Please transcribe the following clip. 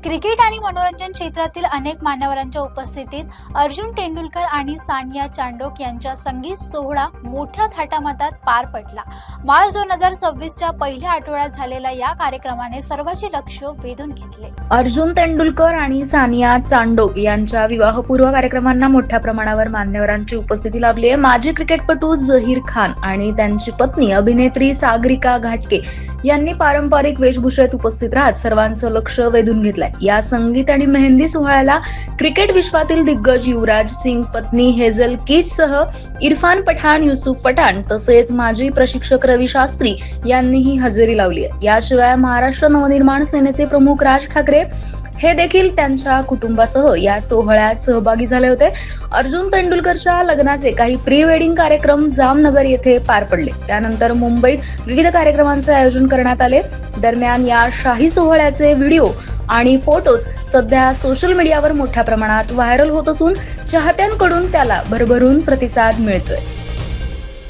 Cricket आणि मनोरंजन क्षेत्रातील अनेक मान्यवरांच्या उपस्थितीत अर्जुन तेंडुलकर आणि सानिया चांडोक यांचा संगीत सोहळा मोठ्या थाटामाटात पार पडला। मार्च 2026च्या पहिल्या आठवड्यात झालेल्या या कार्यक्रमाने सर्वांचे लक्ष वेधून घेतले। अर्जुन तेंडुलकर आणि सानिया चांडोक यांच्या विवाहपूर्व कार्यक्रमांना मोठ्या प्रमाणावर मान्यवरांची उपस्थिती लाभली आहे। माजी क्रिकेटपटू झहीर खान आणि त्यांची पत्नी अभिनेत्री सागरिका घाटगे यांनी पारंपरिक वेशभूषेत उपस्थित राहत सर्वांचं लक्ष वेधून घेतलंय। या संगीत आणि मेहंदी सोहळ्याला क्रिकेट विश्वातील दिग्गज युवराज सिंग, पत्नी हेझल कीचसह इरफान पठाण, युसुफ पठाण तसेच माजी प्रशिक्षक रवी शास्त्री यांनीही हजेरी लावली आहे। याशिवाय महाराष्ट्र नवनिर्माण सेनेचे प्रमुख राज ठाकरे हे देखील त्यांच्या कुटुंबासह या सोहळ्यात सहभागी झाले होते। अर्जुन तेंडुलकरच्या लग्नाचे काही प्री वेडिंग कार्यक्रम जामनगर येथे पार पडले। त्यानंतर मुंबईत विविध कार्यक्रमांचे आयोजन करण्यात आले। दरम्यान या शाही सोहळ्याचे व्हिडिओ आणि फोटोज सध्या सोशल मीडियावर मोठ्या प्रमाणात व्हायरल होत असून चाहत्यांकडून त्याला भरभरून प्रतिसाद मिळतोय।